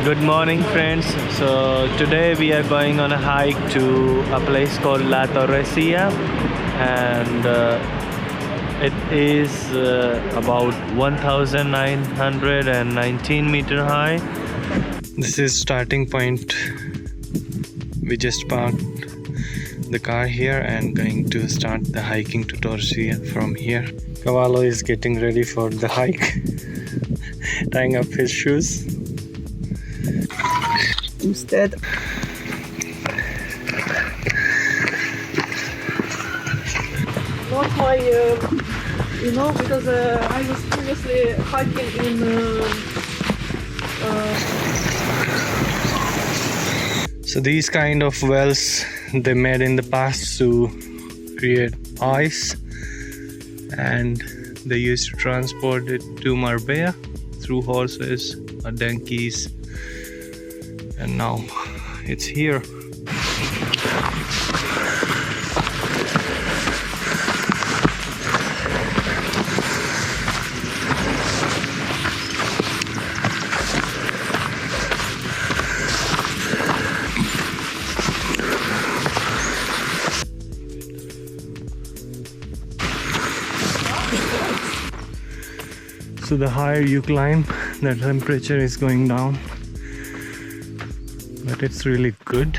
Good morning, friends. So today we are going on a hike to a place called La Torrecilla, and it is about 1919 meter high. This is starting point. We just parked the car here and going to start the hiking to Torrecilla from here. Cavallo is getting ready for the hike, tying up his shoes. Instead. Not my, because I was previously hiking in. So these kind of wells they made in the past to create ice, and they used to transport it to Marbella through horses or donkeys, and now it's here. So the higher you climb, the temperature is going down, but it's really good,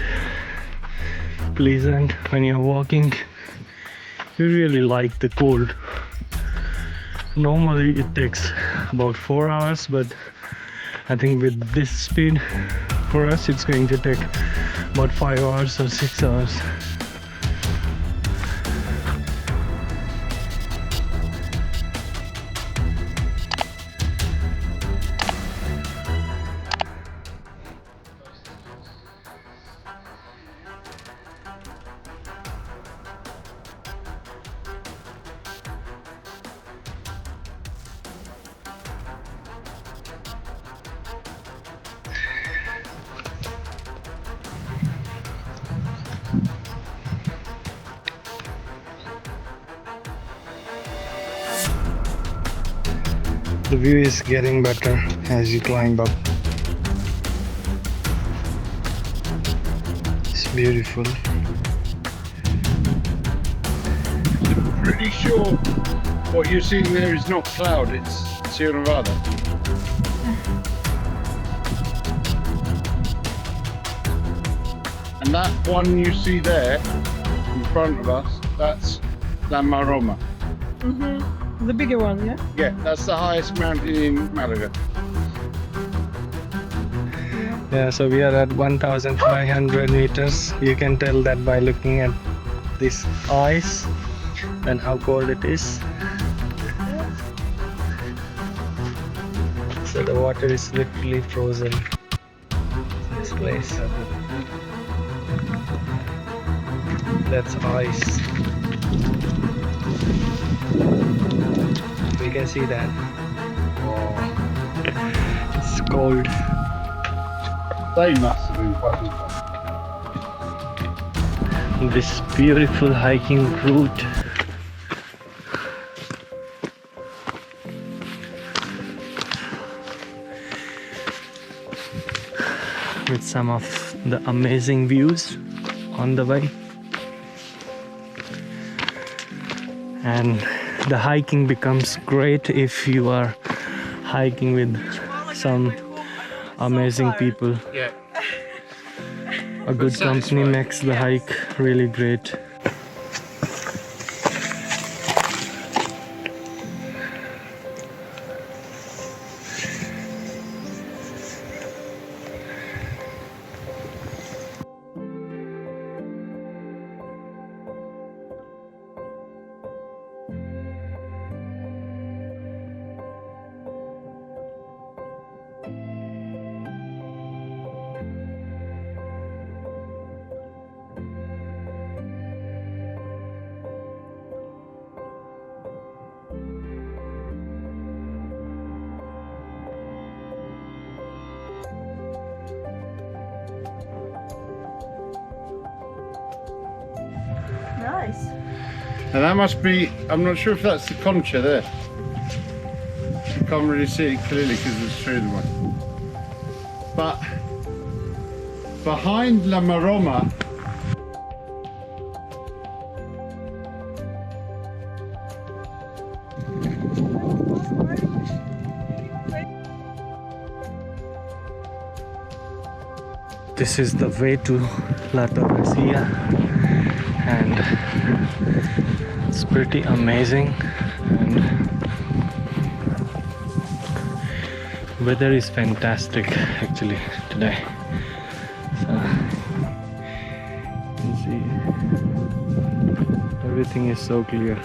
pleasant when you're walking. You really like the cold. Normally it takes about 4 hours, but I think with this speed for us it's going to take about 5 hours or 6 hours. The view is getting better as you climb up. It's beautiful. Pretty sure what you're seeing there is not cloud, it's Sierra Nevada. And that one you see there in front of us, that's La Maroma. The bigger one, yeah? Yeah, that's the highest mountain in Malaga. Yeah, so we are at 1500 meters. You can tell that by looking at this ice and how cold it is. So the water is literally frozen. This place. That's ice. You can see that. Oh, it's cold. They must have been fucking fun. This beautiful hiking route. With some of the amazing views on the way. And the hiking becomes great if you are hiking with some amazing people. Yeah. A good company makes the hike really great. Nice. And that must be, I'm not sure if that's the concha there. You can't really see it clearly because there's trees in the way. But behind La Maroma, this is the way to La Torrecilla, and it's pretty amazing, and weather is fantastic actually today. So you can see everything is so clear.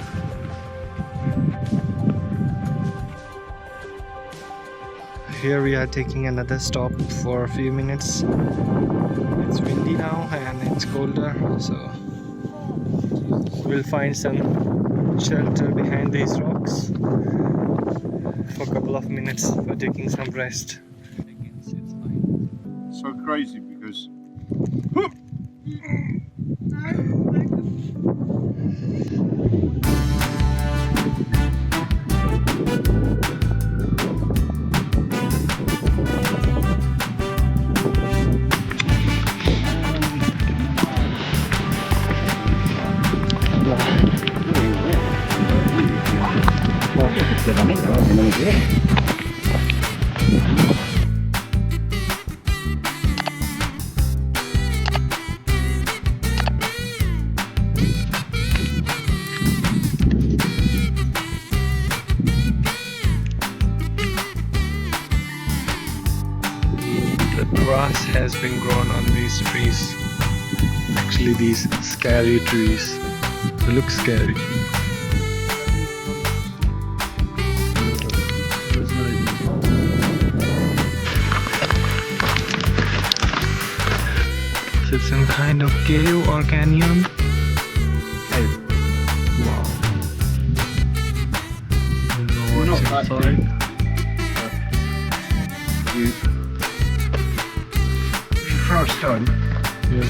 Here we are taking another stop for a few minutes. It's windy now and it's colder, so we'll find some shelter behind these rocks for a couple of minutes for taking some rest. so crazy because the grass has been grown on these trees. Actually, these scary trees. They look scary. Is it some kind of cave or canyon? Wow. I don't know what's Not that inside. deep. You throw a stone. Yeah.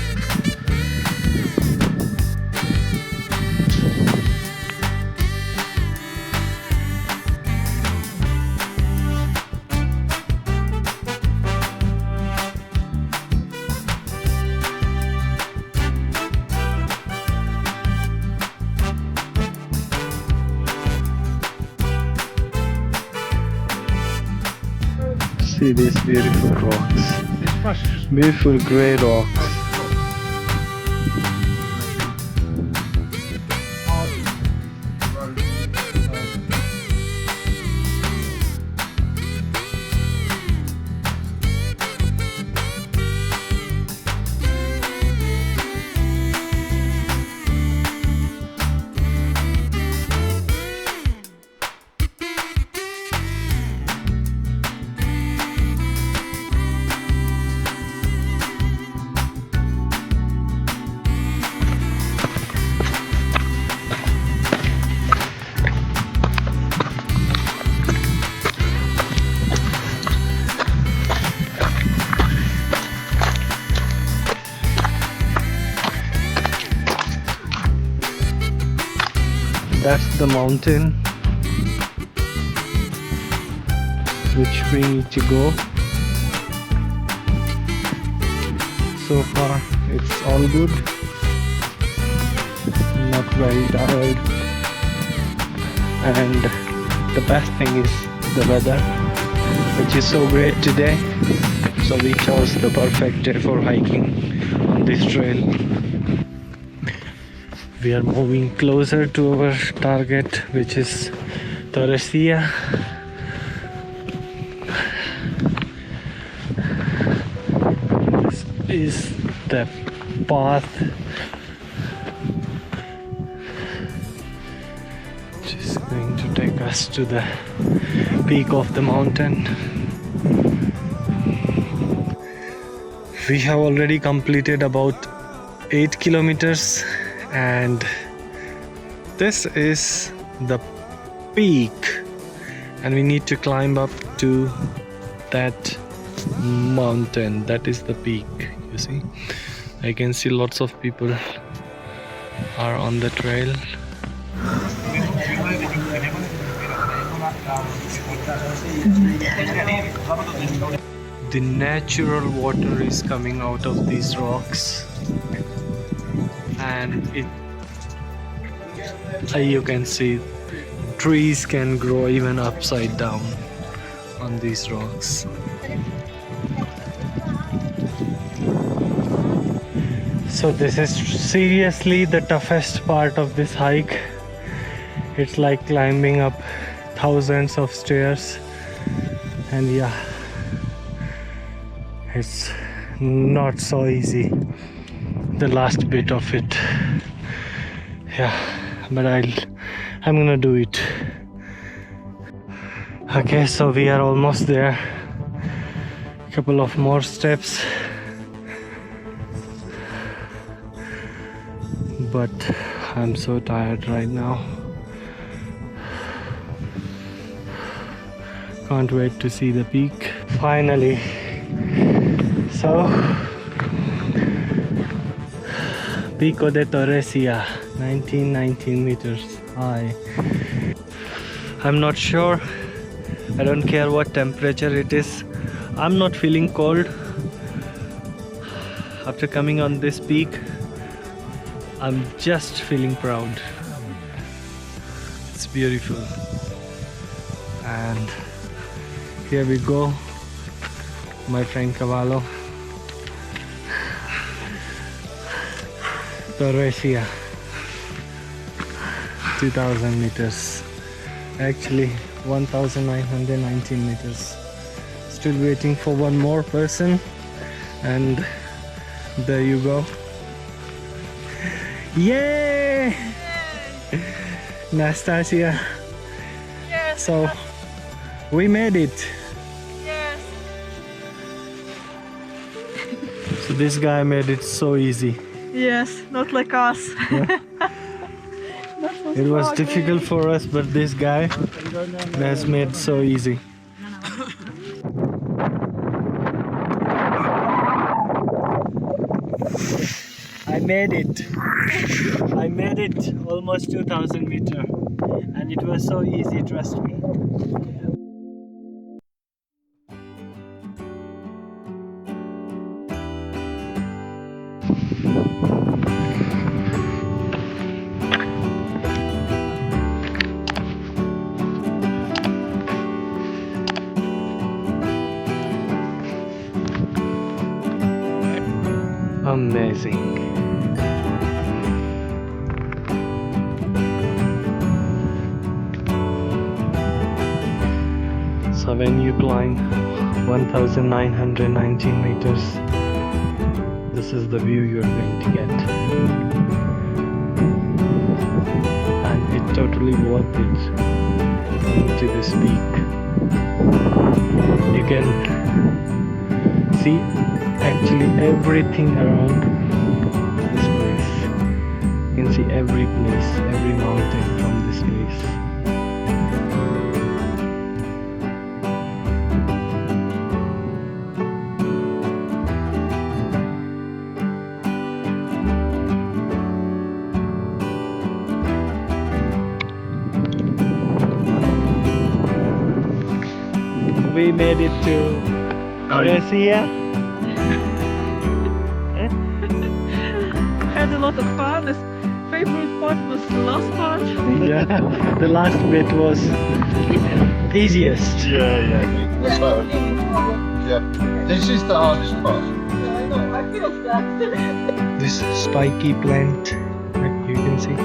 See these beautiful rocks. This must just Beautiful grey rocks. That's the mountain which we need to go. So far it's all good, not very tired, and the best thing is the weather, which is so great today. So we chose the perfect day for hiking on this trail. We are moving closer to our target, which is Torrecilla. This is the path which is going to take us to the peak of the mountain. We have already completed about 8 kilometers. And this is the peak, and we need to climb up to that mountain. That is the peak. You see, I can see lots of people are on the trail. The natural water is coming out of these rocks, and you can see trees can grow even upside down on these rocks. So this is seriously the toughest part of this hike. It's like climbing up thousands of stairs, and yeah, it's not so easy, the last bit of it. Yeah, but I'm gonna do it. Okay, so we are almost there. Couple of more steps, but I'm so tired right now. Can't wait to see the peak finally. So Pico Torrecilla, 19 meters high. I'm not sure, I don't care what temperature it is. I'm not feeling cold. After coming on this peak, I'm just feeling proud. It's beautiful. And here we go, my friend Cavallo. Torrecilla, 2000 meters. Actually 1919 meters. Still waiting for one more person, and there you go. Yay! Nastasia. Yes. So we made it. Yes. So this guy made it so easy. Yes, not like us. Yeah. That It was hard, difficult for us, but this guy has made so easy. I made it. I made it almost 2000 meters, and it was so easy, trust me. Amazing. So when you climb 1919 meters, this is the view you're going to get. And it's totally worth it to this peak. You can see actually everything around this place. You can see every place, every mountain from this place. We made it to Andalusia. Had a lot of fun. His favorite part was the last part. Yeah, the last bit was easiest. Yeah. This is the hardest part. I know, I feel that. This spiky plant, you can see.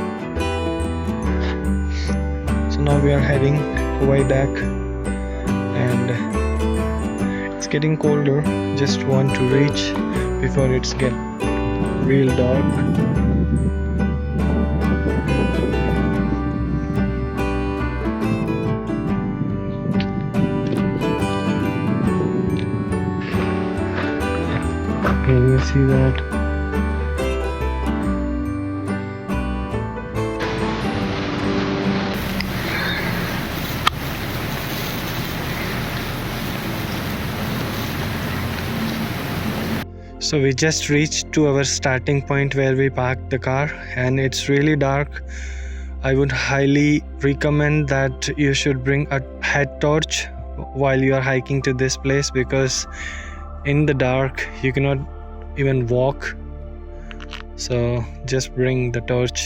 So now we are heading way back, and it's getting colder. Just want to reach before it's get real dark. Can you see that? So we just reached to our starting point where we parked the car, and it's really dark. I would highly recommend that you should bring a head torch while you are hiking to this place, because in the dark you cannot even walk, so just bring the torch